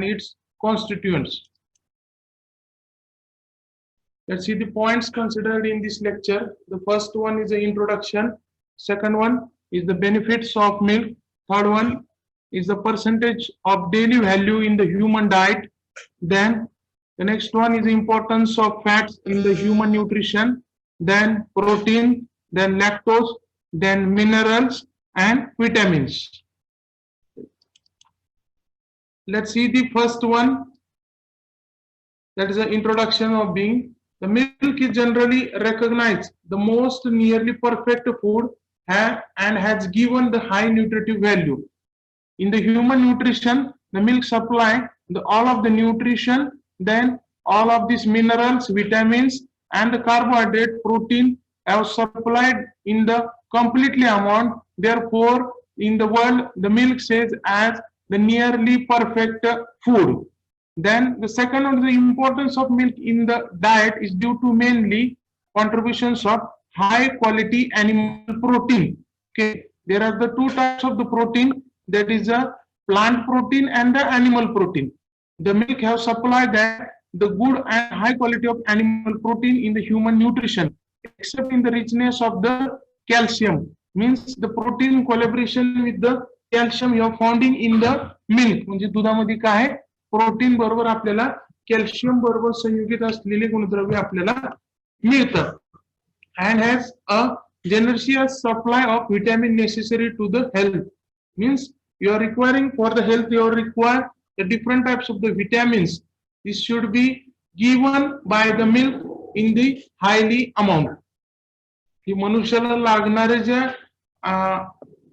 its constituents. Let's see the points considered in this lecture. The first one is the introduction. Second one is the benefits of milk. Third one is the percentage of daily value in the human diet. Then the next one is the importance of fats in the human nutrition. Then protein, then lactose, then minerals and vitamins. Let's see the first one. That is the introduction of being. The milk is generally recognized the most nearly perfect food and has given the high nutritive value. In the human nutrition, the milk supply all of the nutrition, then all of these minerals, vitamins, and the carbohydrate, protein are supplied in the completely amount. Therefore, in the world, the milk says as the nearly perfect food. Then the second one, the importance of milk in the diet is due to mainly contributions of high quality animal protein. Okay, there are the two types of the protein, that is a plant protein and the animal protein. The milk have supplied that the good and high quality of animal protein in the human nutrition, except in the richness of the calcium. Means the protein collaboration with the calcium you are finding in the milk. म्हणजे दुधामध्ये काय आहे, protein बरोबर आपल्याला calcium बरोबर संयुगित असलेले गुणद्रव्य आपल्याला मिळतात. And has a generous supply of vitamin necessary to the health. Means you are requiring for the health, you require the different types of the vitamins. This should be given by the milk in the highly amount. की मनुष्याला लागणारे ज्या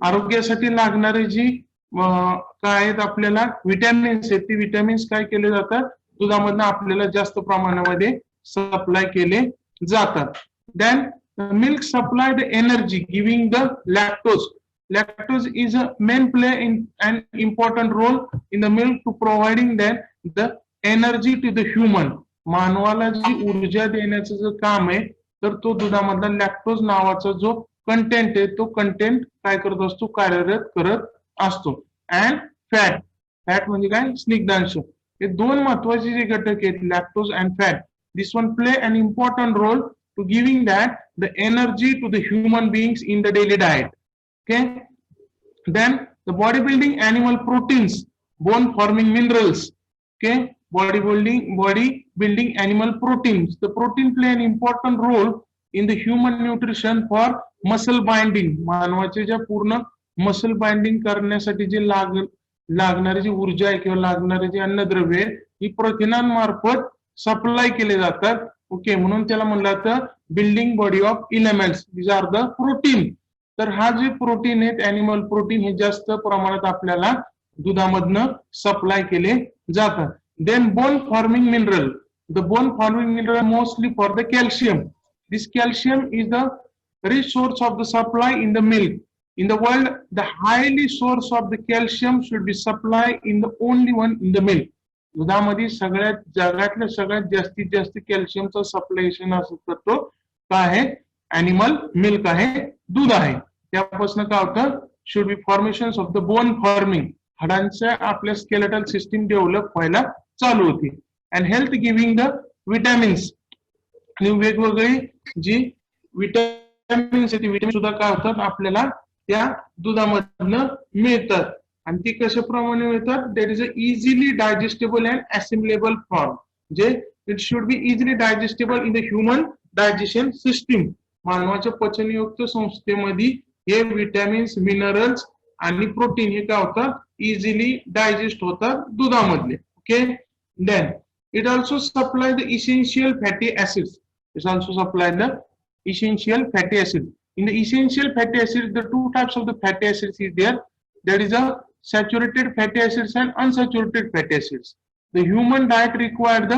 आरोग्यासाठी लागणारे जी काय आहेत आपल्याला vitamins आहेत, ते विटॅमिन्स काय केले जातात, दुधामधून आपल्याला जास्त प्रमाणामध्ये सप्लाय केले जातात. Then milk supply the energy, giving the lactose. Lactose is a main play in an important role in the milk to providing the energy to the human. मानवाला जी ऊर्जा देण्याचं जो काम आहे, तर तो दुधामधला लॅक्टोज नावाचा जो कंटेंट आहे, तो कंटेंट काय करत असतो, कार्यरत करत असतो. अँड फॅट, फॅट म्हणजे काय, स्निग्धांश. हे दोन महत्वाचे जे घटक आहेत, lactose and fat, this one play an important role to giving that the energy to the human beings in the daily diet. Okay, then the bodybuilding animal proteins, bone forming minerals. Okay, bodybuilding animal proteins, the protein play an important role in the human nutrition for muscle binding. मानवाचे ज्या पूर्ण muscle binding करण्यासाठी जे लागणारी जी ऊर्जा आहे किंवा लागणारे जे अन्नद्रव्य ही प्रथिनांमार्फत सप्लाय केले जातात. ओके, म्हणून त्याला म्हणलं जातं building body of elements. These are the protein. तर हा जे प्रोटीन आहेत, एनिमल प्रोटीन, हे जास्त प्रमाणात आपल्याला दुधामधनं सप्लाय केले जातात. Then bone forming mineral, the bone forming mineral mostly for the calcium. This calcium is the rich source of the supply in the milk. In the world, the highly source of the calcium should be supplied in the only one in the milk. दुधामध्ये सगळ्यात जगातल्या सगळ्यात जास्तीत जास्त कॅल्शियमचा सप्लायशन असतो तो काय आहे, एनिमल मिल्क आहे, दूध आहे. त्यापासून काय होतं, should be formation of the bone forming, हाडांच्या आपल्या स्केलेटल सिस्टीम डेव्हलप व्हायला चालू होती. And health giving the vitamins, वेगवेगळी जी विटॅमिन्स आहेत, विटॅमिन सुद्धा काय होतात आपल्याला त्या दुधामधनं मिळतात. आणि ती कशाप्रमाणे मिळतात, that is a easily digestible and assimilable form. जे it should be easily digestible in the human digestion system. मानवाच्या पचनयुक्त संस्थेमध्ये हे विटॅमिन्स, मिनरल्स आणि प्रोटीन हे काय होतात, इझिली डायजेस्ट होतात दुधामधले. Okay, then it also supply the essential fatty acids. It also supply the essential fatty acid. In the essential fatty acids, the two types of the fatty acids is there. That is a saturated fatty acids and unsaturated fatty acids. The human diet require the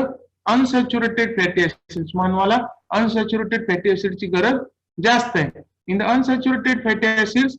unsaturated fatty acids. मानवाला unsaturated fatty acids ची गरज जास्त आहे. In the unsaturated fatty acids,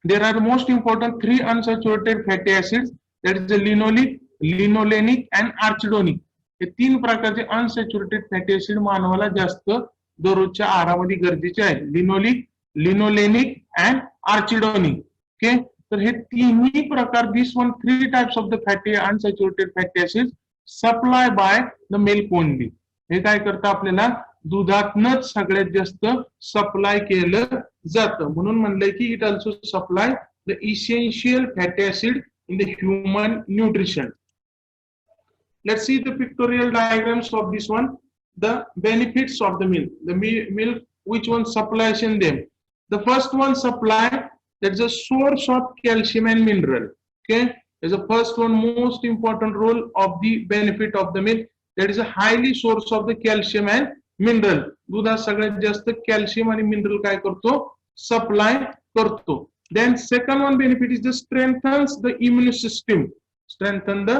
there are the most important three unsaturated fatty acids. That is the linolenic, linolenic and arachidonic. हे तीन प्रकारचे unsaturated fatty acid मानवाला जास्त दररोजच्या आहारामध्ये गरजेचे आहेत. Linoleic, linolenic and arachidonic. Okay, तर हे तिन्ही प्रकार, this one 3 types of the fatty unsaturated fatty acid supply by the milk only. हे काय करतं आपल्याला दुधातनच सगळ्यात जास्त सप्लाय केलं जातं. म्हणून म्हणलंय की it also supply the essential fatty acid in the human nutrition. Let's see the pictorial diagrams of this one. The benefits of the milk. The milk, which one supplies in them? The first one supply, that's a source of calcium and mineral. Okay, is the first one most important role of the benefit of the milk. That is a highly source of the calcium and mineral. दुधात सगळ्यात जास्त calcium आणि mineral काय करतो, supply करतो. Then second one benefit is the strengthens the immune system. Strengthen the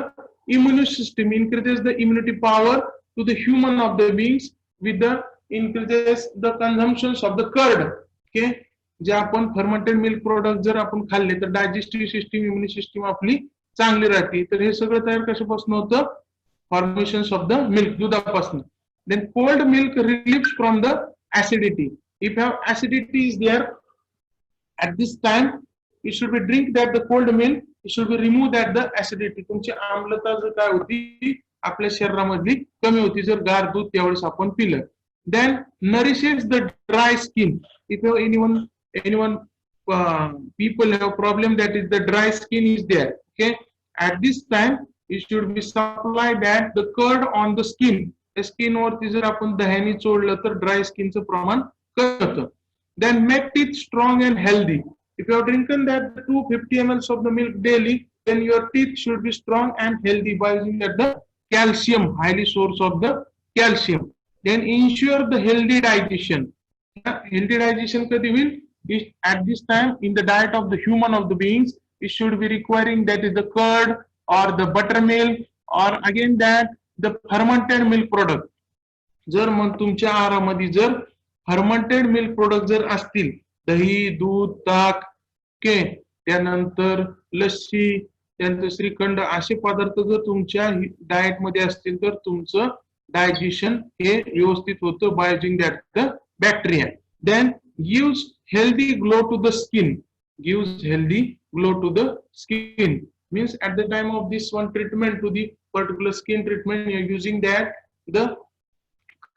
immune system, increases the immunity power to the human of the beings with the increases the consumptions of the curd. Okay, जे आपण fermented milk product जर आपण खाल्ले तर digestive system, immunity system आपली चांगली राहते. तर हे सगळं तयार कशापासून होतं, फॉर्मेशन्स ऑफ द मिल्क, दुधापासून. Then cold milk relieves from the acidity. If acidity is there at this time, you should be drink that the cold milk, you should be remove that the acidity. तुमची आम्लता जर काय होती आपल्या शरीरामधली कमी होती जर गार दूध त्यावेळेस आपण पिलं. Then nourishes the dry skin. If anyone people have problem that is the dry skin is there. Okay, at this time you should be supply that the curd on the skin. Skin वरती जर आपण दह्याने चोळलं तर dry स्किनचं प्रमाण कमी होतं. Then make teeth strong and healthy. If you have drinking that 250 ml of the milk daily, then your teeth should be strong and healthy by using that the calcium, highly source of the calcium. Then ensure the healthy digestion. Healthy digestion kadi will is at this time in the diet of the human of the beings, it should be requiring that is the curd or the buttermilk or again that the fermented milk product. जर मग तुमच्या आहारामध्ये जर fermented milk product जर असतील, दही, दूध, ताक, के त्यानंतर लस्सी, त्यानंतर श्रीखंड असे पदार्थ जर तुमच्या डाएट मध्ये असतील तर तुमचं डायजेशन हे व्यवस्थित होतं by using that the bacteria. Then gives healthy glow to the skin. Gives healthy glow to the skin means at the time of this one treatment to the particular skin treatment you are using that the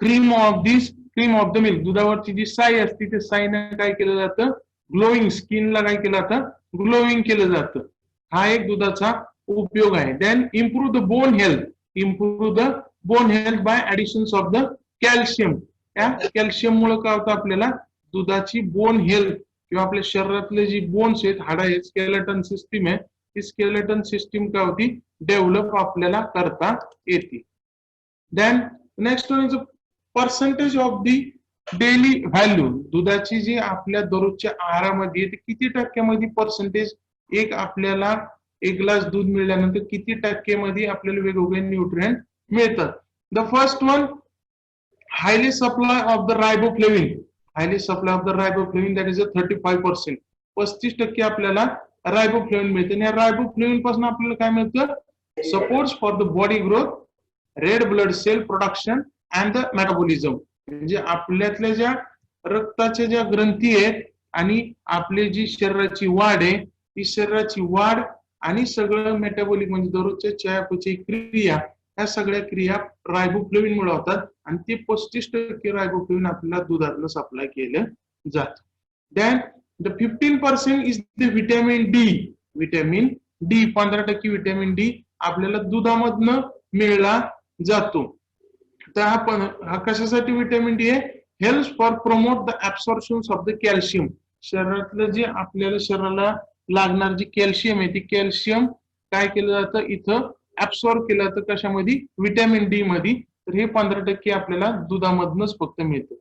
cream of the milk. दुधावरची जी साई असते त्या साईने काय केलं जातं, glowing स्किनला काय केलं जातं, glowing केलं जातं. हा एक दुधाचा उपयोग आहे. Then improve the bone health. Improve the bone health by additions of the calcium. या कॅल्शियम मुळे काय होतं आपल्याला दुधाची बोन हेल्थ किंवा आपल्या शरीरातले जी बोन्स आहेत, हाडं आहेत, स्केलेटन सिस्टीम आहे, ती स्केलेटन सिस्टीम काय होती डेव्हलप आपल्याला करता येते. Then next one is percentage of the daily value. दुधाची जी आपल्या दररोजच्या आहारामध्ये ते किती टक्क्यामध्ये पर्सेंटेज, एक आपल्याला एक ग्लास दूध मिळाल्यानंतर किती टक्केमध्ये आपल्याला वेगवेगळे न्यूट्रिएंट मिळतात. The first one highly supply of the riboflavin. Highly supply of the riboflavin that is a 35%. 35% आपल्याला रायबोफ्लेविन मिळते. आणि रायबोफ्लेविन पासून आपल्याला काय मिळतं, supports for the body growth, red blood cell production and the metabolism. म्हणजे आपल्यातल्या ज्या रक्ताच्या ज्या ग्रंथी आहेत आणि आपली जी शरीराची वाढ आहे, ती शरीराची वाढ आणि सगळं मेटाबॉलिक म्हणजे दररोजच्या चयापचय क्रिया, ह्या सगळ्या क्रिया रायबोफ्लेविन मुळे होतात आणि ते 35% रायबोफ्लेविन आपल्याला दुधातलं सप्लाय केलं जातं. Then the 15% is the vitamin D. Vitamin D 15% vitamin D आपल्याला दुधामधनं मिळला जातो. तर हा कशासाठी व्हिटॅमिन डी आहे, helps for promote the absorption of the calcium. शरीरातलं जे आपल्याला शरीराला लागणार जे कॅल्शियम आहे, ते कॅल्शियम काय केलं जातं इथं ऍब्सॉर्ब केलं जातं कशामध्ये, व्हिटॅमिन डी मध्ये. तर हे 15% आपल्याला दुधामधनच फक्त मिळतं.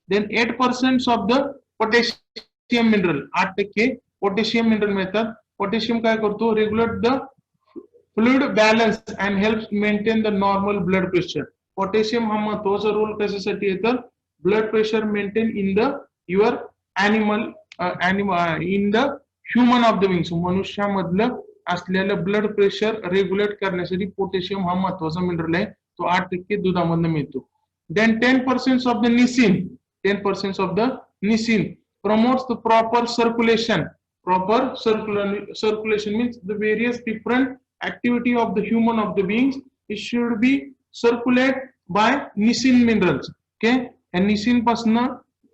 Then 8% of the potassium mineral. 8% potassium mineral मिळतात. पोटॅशियम काय करतो, regulate the fluid balance and helps maintain the normal blood pressure. Potassium हा महत्वाचा रोल कशासाठी येतं, blood pressure maintain in the your animal in the human of the beings. मनुष्यामधलं असलेलं blood pressure regulate करण्यासाठी पोटॅशियम हा महत्वाचा मिनरल आहे. तो 8% दुधामधनं मिळतो. Then 10% of the niacin. 10% of the Nissin promotes the proper circulation. proper circulation means the various different activity of the human of the beings, it should be circulate by nisin minerals. Okay, and nisin पासन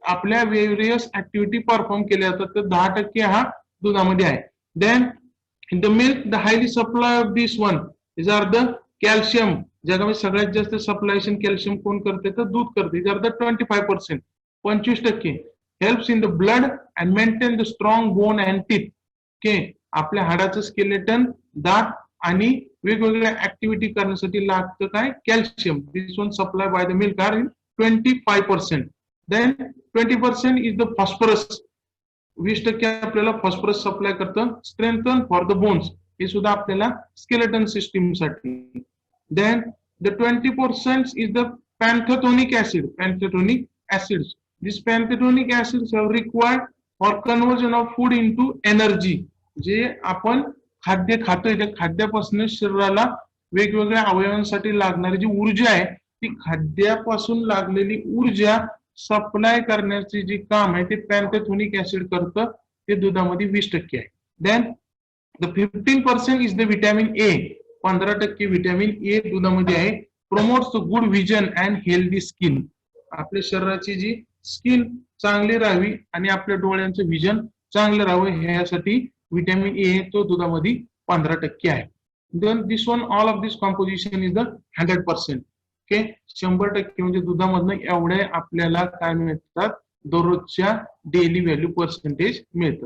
आपल्या various activity perform केल्या जातात, तर 10% हा दुधामध्ये आहे. Then in the milk the highly supply of this one, these are the calcium, जगामध्ये सगळ्यात जास्त सप्लायशन कॅल्शियम कोण करते तर दूध करते, these are the 25%, 25%. helps in the blood and maintain the strong bone and teeth. Okay, आपल्या हाडाचं स्केलेटन, दात आणि वेगवेगळ्या ऍक्टिव्हिटी करण्यासाठी लागतं काय calcium. This one supply by the milk are in 25%. Then 20% is the phosphorus, 20% आपल्याला फॉस्फरस सप्लाय करतं. Strengthen for the bones, हे सुद्धा आपल्याला स्केलेटन सिस्टीम साठी. Then the 20% is the pantothenic acid, pantothenic acids. These pantothenic acids are required for conversion of food into energy. जे आपण खाद्य खातोय त्या खाद्यापासून शरीराला वेगवेगळ्या अवयवांसाठी लागणारी जी ऊर्जा आहे, ती खाद्यापासून लागलेली ऊर्जा सप्लाय करण्याचे जे काम आहे ते पॅन्थेटोनिक ऍसिड करतं, ते दुधामध्ये 20% आहे. Then the 15% is the vitamin A, 15% vitamin A दुधामध्ये आहे. Promotes good vision and healthy skin, आपल्या शरीराची जी स्किन चांगली राहावी आणि आपल्या डोळ्यांचं विजन चांगलं राहावं ह्यासाठी विटॅमिन ए तो दुधामध्ये 15% आहे. Then this one all of this composition is the 100%. Okay, 100% म्हणजे दुधामधनं एवढे आपल्याला काय मिळतात दररोजच्या डेली व्हॅल्यू पर्सेंटेज मिळतं.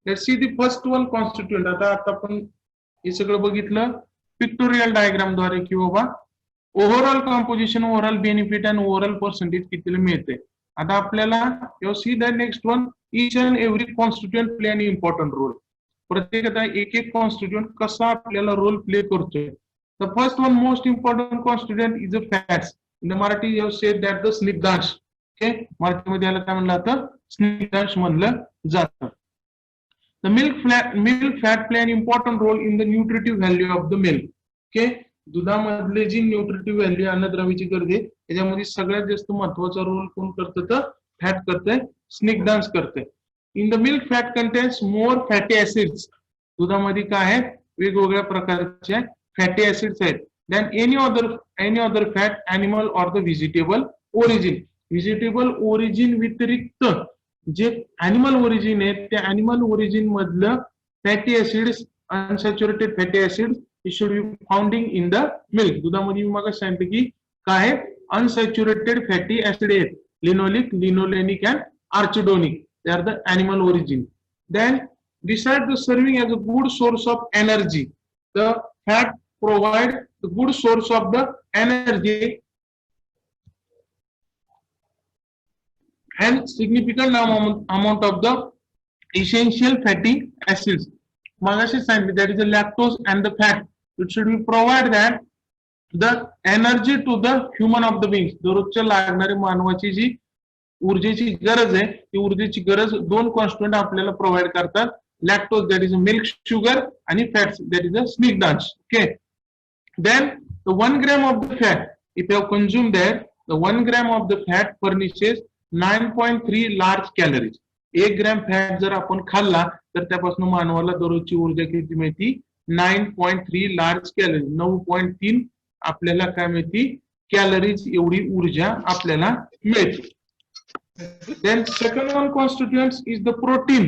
Let's see the first one constituent. आता आपण हे सगळं बघितलं पिक्टोरियल डायग्राम द्वारे की बाबा ओव्हरऑल कॉम्पोजिशन, ओव्हरऑल बेनिफिट आणि ओव्हरऑल पर्सेंटेज कितीला मिळते. आता आपल्याला you see the next one, each and every constituent play an important role. प्रत्येक आता एक एक कॉन्स्टिट्यूएंट कसा आपल्याला रोल प्ले करतोय. The first one most important constituent is the fats. In the Marathi you say that the स्निग्धांश. Okay, मराठीमध्ये याला काय म्हणलं जातं स्निग्धांश म्हणलं जातं. The milk fat play an important role in the nutritive value of the milk. Okay, दुधामधले जी न्यूट्रिटिव्ह व्हॅल्यू अन्नद्रव्याची गरज आहे त्याच्यामध्ये सगळ्यात जास्त महत्वाचा रोल कोण करतं तर फॅट करतंय, स्निग्धांश करतंय. In the milk fat contains more fatty acids. दुधामध्ये काय आहेत वेगवेगळ्या प्रकारचे फॅटी ऍसिड्स आहेत. Then any other fat animal or the vegetable origin. Vegetable origin व्यतिरिक्त जे ॲनिमल ओरिजिन आहे त्या ॲनिमल ओरिजिन मधलं fatty acids, unsaturated fatty acids, it should be founding in the milk. दुधामध्ये मी मग सांगितलं की काय अनसॅच्युरेटेड फॅटी ऍसिड आहेत, linoleic, linolenic and arachidonic. they are the animal origin. Then besides the serving as a good source of energy, the fat provide the good source of the energy and significant amount of the essential fatty acids. Magashi सांगितलं that is the lactose and the fat. It should be provide that the energy to the human of the beings. दररोजच्या लागणारी मानवाची जी ऊर्जेची गरज आहे ती ऊर्जेची गरज दोन कॉन्स्टंट आपल्याला प्रोव्हाइड करतात. Lactose that is milk sugar आणि फॅट्स दॅट इज अ स्निग्धांश. Okay, then the 1 gram of the fat, if you have consumed that, the 1 gram of the fat furnishes 9.3 large calories. 1 gram fat जर आपण खाल्ला तर त्यापासून मानवाला दररोजची ऊर्जा किती मिळती 9.3 लार्ज कॅलरीज. 9.3 आपल्याला काय मिळती कॅलरीज एवढी ऊर्जा आपल्याला मिळते. Then second one constituent is the protein,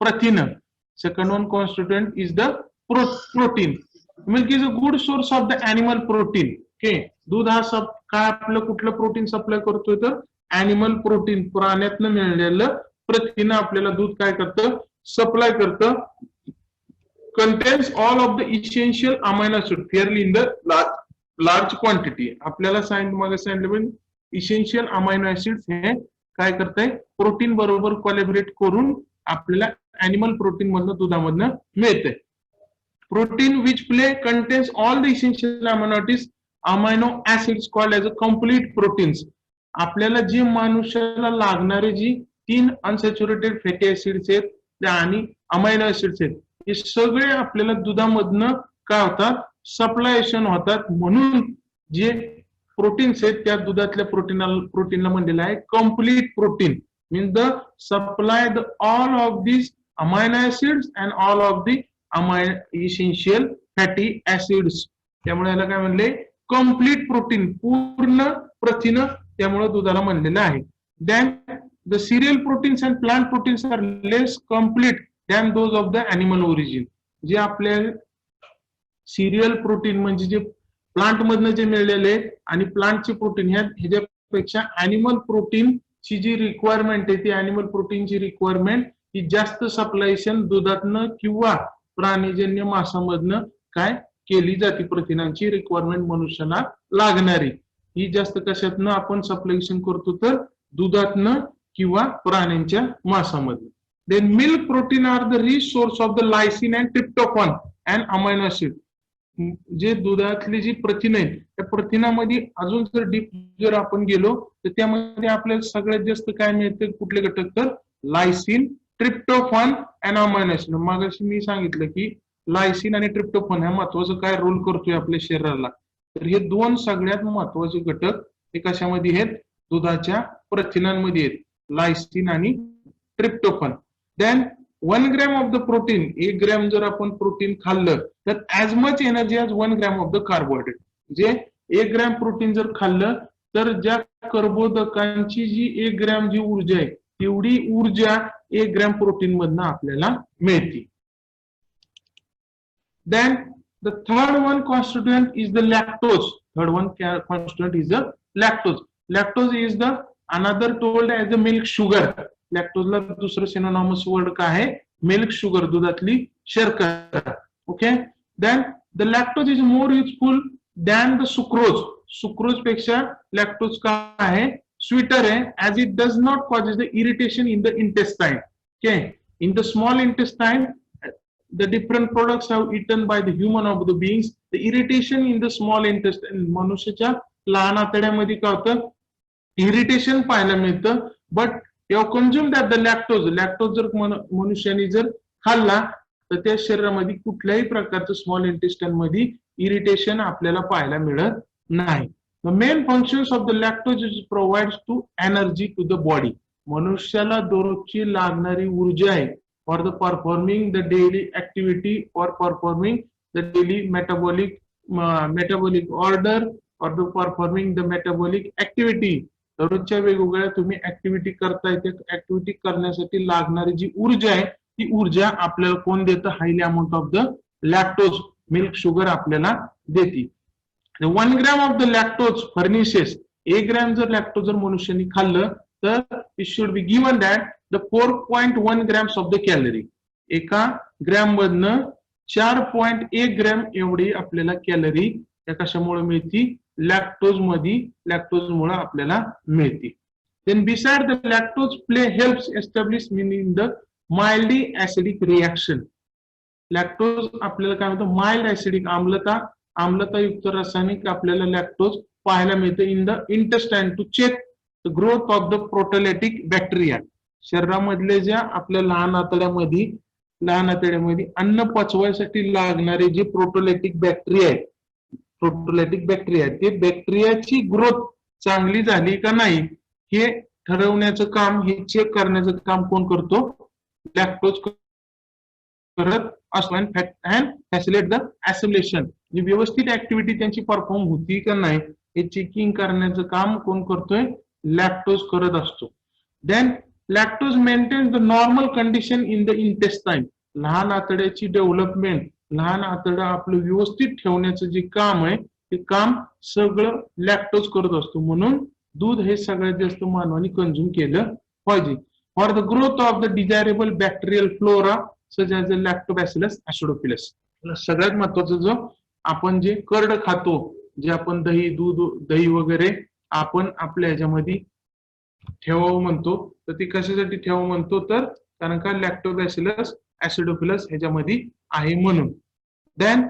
प्रथिन. Second one constituent is the protein. Milk is a good source of the animal protein. Okay, दूध हा सब काय आपलं कुठलं प्रोटीन सप्लाय करतोय तर ॲनिमल प्रोटीन, प्राण्यातनं मिळालेलं प्रथिन आपल्याला दूध काय करतं सप्लाय करतं. contains all of the essential amino acids fairly in the large quantity. आपल्याला सांगितलं इसेन्शियल अमायनो ऍसिड्स हे काय करताय प्रोटीन बरोबर कोलॅबोरेट करून आपल्याला ॲनिमल प्रोटीन मधनं दुधामधनं मिळते. Protein which play contains all the essential amino acids called as a complete proteins. आपल्याला जे मनुष्याला लागणारे जी 3 अनसॅच्युरेटेड फॅटी ऍसिड्स आहेत आणि अमायनो ऍसिड्स आहेत हे सगळे आपल्याला दुधामधनं काय होतात सप्लायशन होतात. म्हणून जे प्रोटीन्स आहेत त्या दुधातल्या प्रोटीनला म्हणलेलं आहे complete protein. Means the supply the all of this amino acids and all of the essential fatty acids. त्यामुळे याला काय म्हणले, कम्प्लीट प्रोटीन, पूर्ण प्रथिन त्यामुळे दुधाला म्हणलेलं आहे. Then the cereal proteins and plant proteins are less complete than those of the animal origin. जे आपल्या सिरियल प्रोटीन म्हणजे जे प्लांट मधनं जे मिळलेले आणि प्लांटचे प्रोटीन ह्याच्यापेक्षा अॅनिमल प्रोटीन ची जी रिक्वायरमेंट आहे ती अॅनिमल प्रोटीनची रिक्वायरमेंट ही जास्त सप्लायशन दुधातनं किंवा प्राणीजन्य मांसामधनं काय केली जाते. प्रथिनांची रिक्वायरमेंट मनुष्याला लागणारी ही जास्त कशातनं आपण सप्लायशन करतो तर दुधातनं किंवा प्राण्यांच्या मांसामधनं. Then milk protein are the rich source of the lysine and tryptophan and amino acid. जे दुधातली जी प्रथिन आहेत त्या प्रथिनामध्ये अजून जर डीप जर आपण गेलो तर त्यामध्ये आपल्याला सगळ्यात जास्त काय मिळते, कुठले घटक तर lysine, tryptophan and amino acid. मागाशी मी सांगितलं की लायसिन आणि ट्रिप्टोफॅन हा महत्वाचा काय रोल करतोय आपल्या शरीराला. तर हे दोन सगळ्यात महत्वाचे घटक हे कशामध्ये आहेत, दुधाच्या प्रथिनांमध्ये आहेत, लायसिन आणि tryptophan. Then 1 gram of the protein, 1 gram जर आपण प्रोटीन खाल्लं तर as much energy as 1 gram of the carbohydrate. जे 1 ग्रॅम प्रोटीन जर खाल्लं तर ज्या कर्बोदकांची जी 1 ग्रॅम जी ऊर्जा आहे तेवढी ऊर्जा 1 ग्रॅम प्रोटीन मधनं आपल्याला मिळते. Then the third one constituent is the lactose. Third one constituent is the lactose. Lactose is the another told as the milk sugar. Lactose ला दुसरं synonymous word काय आहे, milk sugar, दुधातली शर्करा. Okay. Then the lactose is more useful than the sucrose. Sucrose पेक्षा lactose काय आहे, sweeter आहे, as it does not causes the irritation in the intestine. Okay. In the small intestine the different products have eaten by the human of the beings, the irritation in the small intestine, मनुष्याच्या लहान आतड्यामध्ये काय होतं, irritation पाहायला मिळतं. But consume that the lactose, lactose जर मनुष्याने जर खाल्ला तर त्या शरीरामध्ये कुठल्याही प्रकारचं स्मॉल इंटेस्टाइन मध्ये इरिटेशन आपल्याला पाहायला मिळत नाही. The main functions of the lactose is provides to energy to the body. मनुष्याला दररोजची लागणारी ऊर्जा आहे for the performing the daily activity or performing the daily metabolic order or the performing the metabolic activity. दररोजच्या वेगवेगळ्या तुम्ही activity करताय, त्या ऍक्टिव्हिटी करण्यासाठी लागणारी जी ऊर्जा आहे ती ऊर्जा आपल्याला कोण देतं, highly amount of the lactose, milk sugar आपल्याला देते. 1 gram of the lactose furnishes, 1 gram जर लॅक्टोज जर मनुष्याने खाल्लं तर it should be given that the 4.1 grams of the calorie. एका ग्रॅम मधनं 4.1 ग्रॅम एवढी आपल्याला कॅलरी या कशामुळे मिळती, लॅक्टोज मध्ये, लॅक्टोज मुळे आपल्याला मिळते. Then beside the lactose play helps establish in the mildly acidic reaction. Lactose आपल्याला काय म्हणतो, माइल्ड ऍसिडिक, आम्लतायुक्त रासायनिक आपल्याला लॅक्टोज पाहायला मिळतं in the intestine to check the growth of the proteolytic bacteria. शरीरामधले ज्या आपल्या लहान आतड्यामध्ये अन्न पचवायसाठी लागणारे जे प्रोटोलेटिक बॅक्टेरिया आहेत, ते बॅक्टेरियाची ग्रोथ चांगली झाली का नाही हे ठरवण्याचं काम, हे चेक करण्याचं काम कोण करतो, लॅक्टोज करत असतो. अँड फॅसिलिटेट द असिमिलेशन, जी व्यवस्थित ऍक्टिव्हिटी त्यांची परफॉर्म होती का नाही हे चेकिंग करण्याचं काम कोण करतोय, लॅक्टोज करत असतो. Then lactose maintains the normal condition in the intestine. लहान आतड्याची डेव्हलपमेंट, लहान आतडं आपलं व्यवस्थित ठेवण्याचं जे काम आहे ते काम सगळं लॅक्टोज करत असतो. म्हणून दूध हे सगळ्यात जास्त मानवाने कंझ्युम केलं पाहिजे. For the growth of the desirable bacterial flora such as the lactobacillus acidophilus. सगळ्यात महत्वाचं जो आपण जे कर्ड खातो, जे आपण दही, दूध, दही वगैरे आपण आपल्या ह्याच्यामध्ये ठेवावं म्हणतो, तर ती कशासाठी ठेवावं म्हणतो, तर कारण का लॅक्टोबॅसिलस ऍसिडोफिलस ह्याच्यामध्ये आहे म्हणून. Then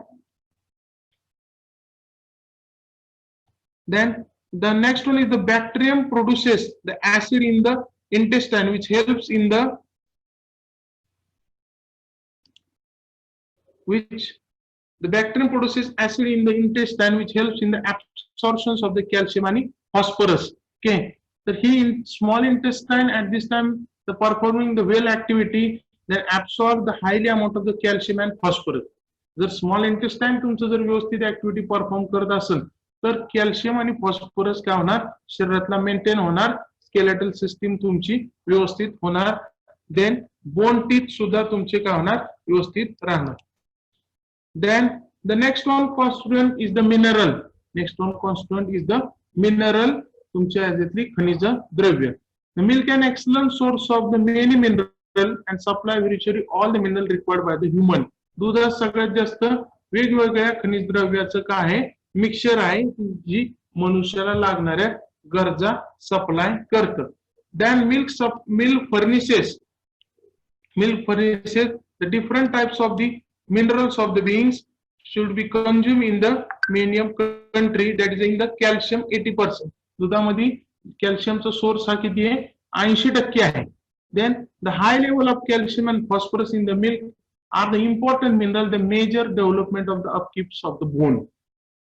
the next one is the bacterium produces the acid in the intestine which helps in the bacterium produces acid in the intestine which helps in the absorption of the calcium and phosphorus. Okay, so he in small intestine at this time the performing the well activity then absorb the highly amount of the calcium and phosphorus. जर small intestine तुमचं जर व्यवस्थित activity perform करत असेल तर calcium आणि phosphorus काय होणार, शरीरातला मेंटेन होणार, स्केलेटल सिस्टीम तुमची व्यवस्थित होणार, देन बोन टीथ सुद्धा तुमचे काय होणार, व्यवस्थित राहणार. Then the next one constituent is the mineral. Next one constituent is the mineral, तुमच्या याच्यातली खनिज द्रव्य. The milk an excellent source of the many mineral and supply व्हिचुअली all the mineral required by the human. दुधात सगळ्यात जास्त वेगवेगळ्या खनिज द्रव्याचं काय आहे, मिक्सचर आहे, जी मनुष्याला लागणाऱ्या गरजा सप्लाय करतं. Then milk furnishes the different types of the minerals of the beings should be consumed in the medium country, that is in the calcium 80%. दुधामध्ये कॅल्शियमचा सोर्स हा किती आहे, 80% आहे. Then the high level of calcium and phosphorus in the milk are the important mineral, the major development of the upkeeps of the bone.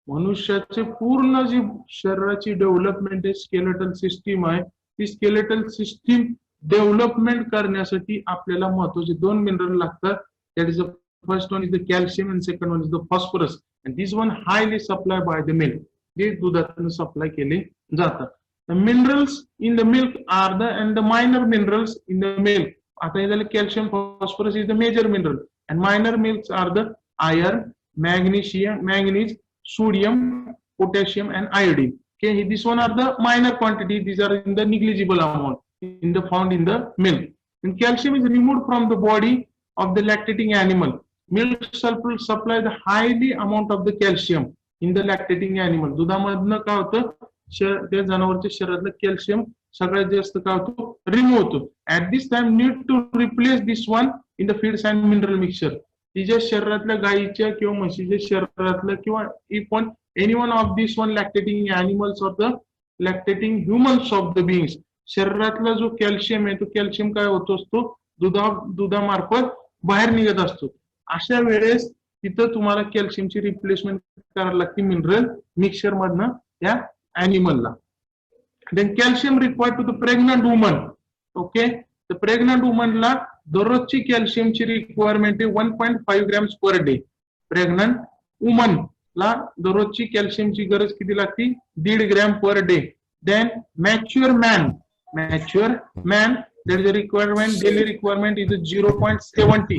मनुष्याचे पूर्ण जी शरीराची development आहे, skeletal system आहे, ती स्केलेटल सिस्टीम डेव्हलपमेंट करण्यासाठी आपल्याला महत्वाचे दोन मिनरल लागतात. That is the first one is the calcium and second one is the phosphorus, and this one highly supply by the milk, जे दुधातून सप्लाय केले जातात. The minerals in the milk are the and the minor minerals in the milk. आता हे झालं calcium, phosphorus is the major mineral and minor milks are the iron, manganese, sodium, potassium and iodine. Okay, this one are the minor quantity, these are in the negligible amount in the found in the milk. And calcium is removed from the body of the lactating animal. Milk supply the highly amount of the calcium in the lactating animal. दुधामधनं काय होतं, त्या जनावरच्या शरीरातलं calcium सगळ्यात जास्त काय होतो, remove होतो. At this time need to replace this one in the feeds and mineral mixture. तिच्या शरीरातल्या गायीच्या किंवा म्हशीच्या शरीरातलं किंवा even any one of this one lactating animals of the lactating humans of the beings, शरीरातला जो कॅल्शियम आहे तो कॅल्शियम काय होतो असतो, दुधामार्फत बाहेर निघत असतो. अशा वेळेस तिथं तुम्हाला कॅल्शियमची रिप्लेसमेंट करायला लागते मिनरल मिक्सचर मधनं त्या अॅनिमलला. Then calcium required to the pregnant woman. Okay, तर प्रेग्नंट वुमनला दररोजची कॅल्शियमची रिक्वायरमेंट आहे 1.5 grams per day. Pregnant woman ला दररोजची कॅल्शियमची गरज किती लागते, 1.5 gram per day. Then mature man there is a requirement, daily requirement is 0.70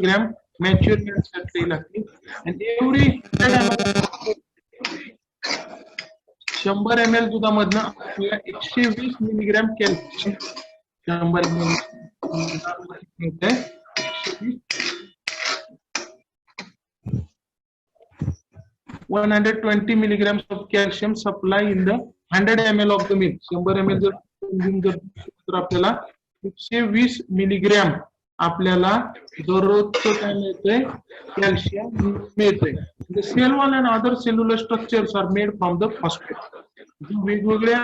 gram mature man साठी लागते. and every 100 ml दुधामधनं आपल्याला 120 milligram calcium 100 ml 120 milligrams of calcium supply in the 100 ml of the milk. 100 ml जर आपल्याला 120 milligram आपल्याला दररोजचं काय मिळतंय, calcium मिळतंय. The cell wall and other cellular structures are made from the phosphate. वेगवेगळ्या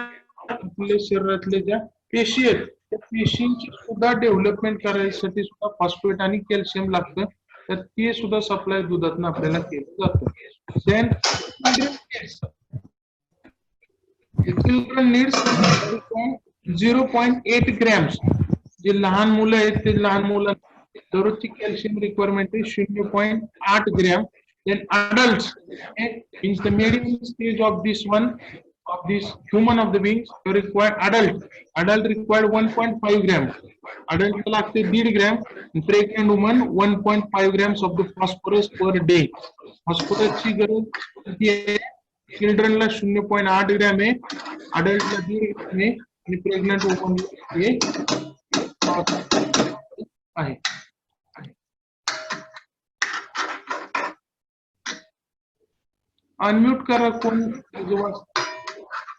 आपल्या शरीरातल्या ज्या पेशी आहेत त्या पेशींची सुद्धा डेव्हलपमेंट करायसाठी सुद्धा फॉस्फेट आणि कॅल्शियम लागतं, तर ते सुद्धा सप्लाय दुधातून आपल्याला केलं जातं. Then children needs 0.8 grams. जे लहान मुलं आहेत ते लहान मुलं दररोजची कॅल्शियम रिक्वायरमेंट आहे 0.8 gram. Then adults means the medium stage of this one of this human of the beings required adult required 1.5 gram. Adult लागते 1.5 gram. Pregnant woman 1.5 grams of the phosphorus per day. phosphorus ची गरज किती आहे, चिल्ड्रनला 0.8 gram आहे, अडल्टला 1.5 gram आहे आणि pregnant वुमनला हे आहे. अनम्यूट करा,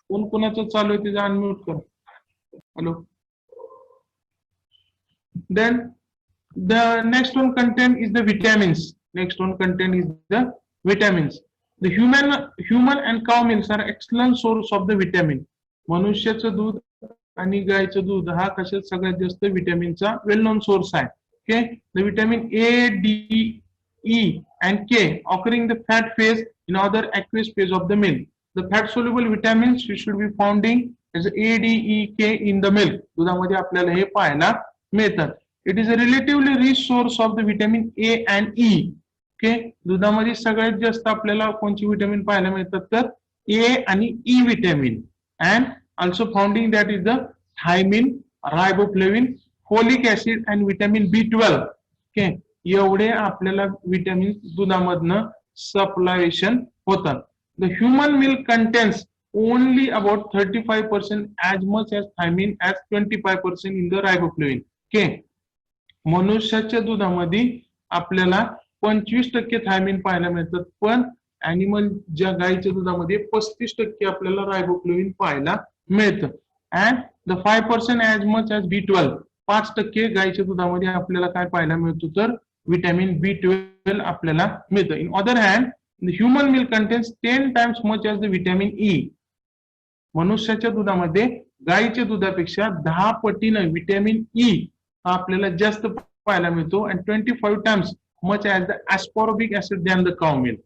कोण कोणाचं चालू आहे त्याचं अनम्यूट करा. Hello. Then the next one content is the vitamins. Next one content is the vitamins. The human and cow milks are excellent source of the vitamin. मनुष्याचं दूध आणि गायचं दूध हा कशात सगळ्यात जास्त विटॅमिनचा वेल नोन सोर्स आहे. Okay, the vitamin A, D, E and K occurring the fat phase in other aqueous phase of the milk. The fat soluble vitamins should be founding as A, D, E, K in the milk. दुधामध्ये आपल्याला हे पाहायला मिळतात. It is a relatively rich source of the vitamin A and E. Okay, दुधामध्ये सगळ्यात जास्त आपल्याला कोणची व्हिटॅमिन पाहायला मिळतात तर ए आणि E vitamin. And also founding that is the thiamine, riboflavin, folic acid and vitamin B12. Okay, एवढे आपल्याला व्हिटॅमिन दुधामधनं सप्लायशन होतात. The human milk contains only about 35% as much as thiamine as 25% in the riboflavin. Okay, मनुष्याच्या दुधामध्ये आपल्याला 25% thiamine पाहायला मिळतात, पण अॅनिमल ज्या गायीच्या दुधामध्ये 35% आपल्याला रायबोफ्लेविन पाहायला मिळतं. And the 5% as much as B12, 5% गायीच्या दुधामध्ये आपल्याला काय पाहायला मिळतो तर व्हिटॅमिन B12 आपल्याला मिळतं. In other hand the human milk contains 10 times much as the vitamin E. मनुष्याच्या दुधामध्ये गायीच्या दुधापेक्षा 10 पटीनं व्हिटॅमिन ई हा आपल्याला जास्त पाहायला मिळतो. And 25 times much as the ascorbic acid than the cow milk.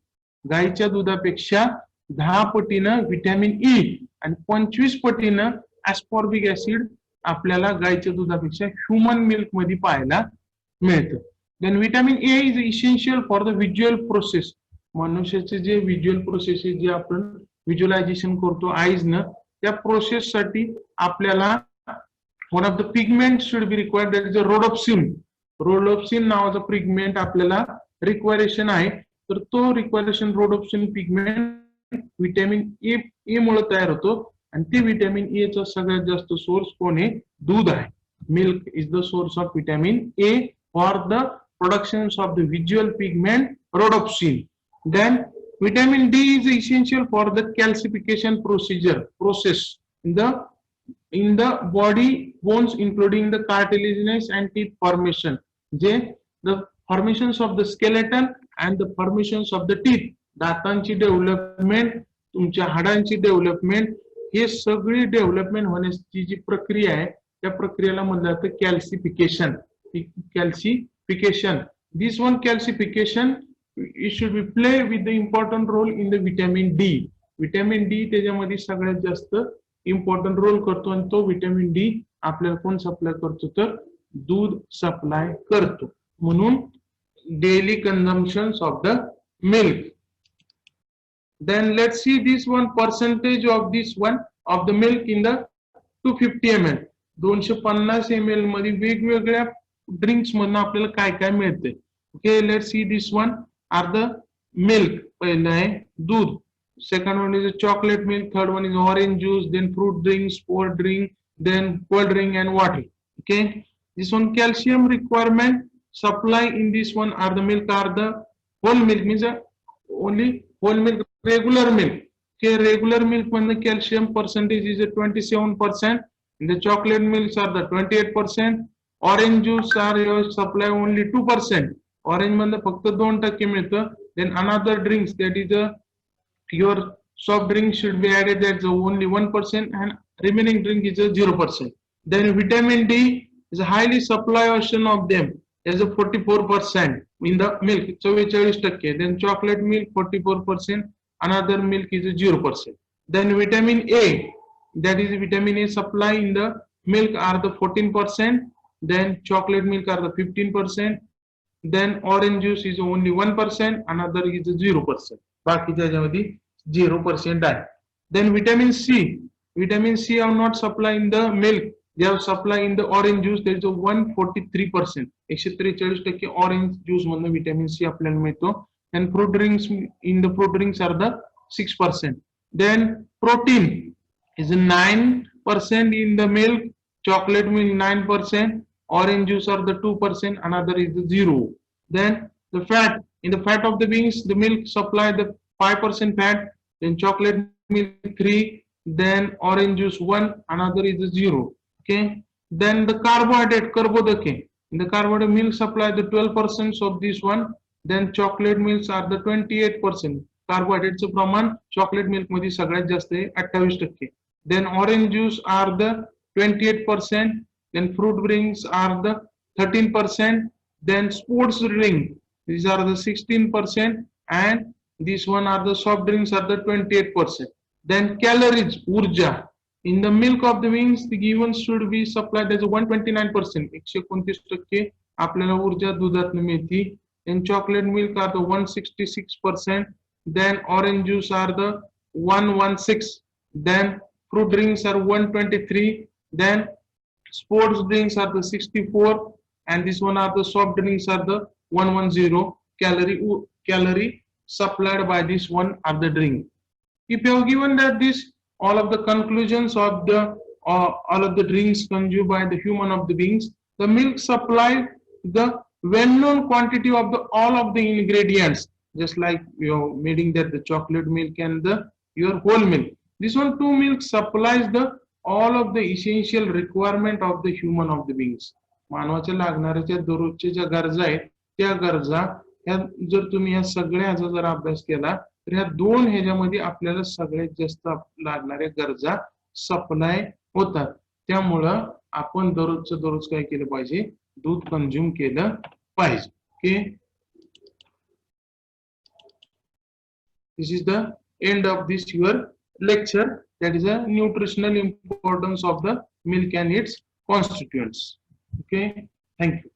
गायीच्या दुधापेक्षा 10 पटीनं व्हिटॅमिन ई आणि 25 पटीनं ascorbic acid आपल्याला गायीच्या दुधापेक्षा ह्युमन मिल्क मध्ये पाहायला मिळतं. Then vitamin A is essential for the visual process. मनुष्याचे जे व्हिज्युअल प्रोसेस जे आपण व्हिज्युअलायझेशन करतो आईज न, त्या प्रोसेस साठी आपल्याला one of the pigment should be required, that is a rhodopsin. Rhodopsin नावाचा पिगमेंट आपल्याला रिक्वायरेशन आहे. तर तो रिक्वायरेशन रोडोप्सिन पिगमेंट व्हिटॅमिन ए मुळे तयार होतो. आणि ते व्हिटॅमिन ए चा सगळ्यात जास्त सोर्स कोण आहे? दूध आहे. Milk is the source of vitamin A for the production of the visual pigment rhodopsin. Then vitamin D is essential for the calcification process in the body bones, including the cartilaginous and teeth formation. The formations of the skeleton and the formations of the teeth, दातांची development, तुमच्या हाडांची development, हे सगळी development होण्याची जी प्रक्रिया आहे त्या प्रक्रियेला म्हणलं जातं कॅल्सिफिकेशन. दिस one कॅल्सिफिकेशन it should be play with the important role in the vitamin D. Vitamin D त्याच्यामध्ये सगळ्यात जास्त इम्पॉर्टंट रोल करतो आणि तो व्हिटॅमिन डी आपल्याला कोण सप्लाय करतो तर दूध सप्लाय करतो. म्हणून daily consumption of the milk. Then let's see this one percentage of this one of the milk in the 250 ml. 250 ml मध्ये वेगवेगळ्या ड्रिंक्स मधून आपल्याला काय काय मिळते. Okay, let's see this one are the milk. पहिलं आहे दूध, second one is a chocolate milk, third one is orange juice, then fruit drink, sport drink, then cold drink and water. Okay, this one calcium requirement supply in this one are the milk are the whole milk, means only whole milk, regular milk. Okay, regular milk when the calcium percentage is 27%, and the chocolate milks are the 28%, orange juice are your supply only 2%. Orange मधलं फक्त 2% मिळतं. Then another drinks that is your soft drink should be added, that only 1% and remaining drink is 0%. Then vitamin D is highly supplication of them, is 44% in the milk, 44%. Then chocolate milk 44%, another milk is 0%. Then vitamin A, that is vitamin A supply in the milk are the 14%, then chocolate milk are the 15%, then orange juice is only 1%, another is 0%. बाकीच्या ज्यामध्ये 0% आहे. Then vitamin C are not supply in the milk, they have supply in the orange juice, there is a 143%, 143% orange juice मधून vitamin C आपल्याला मिळतो. And fruit drinks, in the fruit drinks are the 6%. Then protein is 9% in the milk, chocolate milk 9%, orange juice are the 2%, another is the 0. Then the fat, in the fat of the beans, the milk supply the 5% fat, then chocolate milk 3, then orange juice 1, another is the 0. Okay. Then the carbohydrate, carbohydrate, in the carbohydrate milk supply the 12% of this one, then chocolate milks are the 28%. कार्बोहायड्रेटचं प्रमाण chocolate milk मध्ये सगळ्यात जास्त आहे 28%. Then orange juice are the 28%, then fruit drinks are the 13%, then sports drink, these are the 16%, and this one are the soft drinks are the 28%. Then calories, urja, In the milk of the beings, the given should be supplied as a 129%. 129% आपल्याला ऊर्जा दुधातून मिळते. In chocolate milk are the 166%. Then orange juice are the 116. Then fruit drinks are 123. Then sports drinks are the 64. And this one are the soft drinks are the 110 calorie supplied by this one of the drink. If you have given that this all of the conclusions of the all of the drinks consumed by the human of the beings, the milk supply the well-known quantity of the all of the ingredients, just like you're meeting that the chocolate milk and the your whole milk. This one two milk supplies the all of the essential requirement of the human of the beings. मानवाच्या लागणाऱ्या दररोजच्या ज्या गरजा आहेत त्या गरजा ह्या जर तुम्ही ह्या सगळ्याचा जर अभ्यास केला तर ह्या दोन ह्याच्यामध्ये आपल्याला सगळ्यात जास्त लागणाऱ्या गरजा सप्लाय होतात. त्यामुळं आपण दररोजचं दररोज काय केलं पाहिजे, दूध कंझ्युम केलं पाहिजे. Okay, this is the end of this your lecture, that is a nutritional importance of the milk and its constituents. Okay, thank you.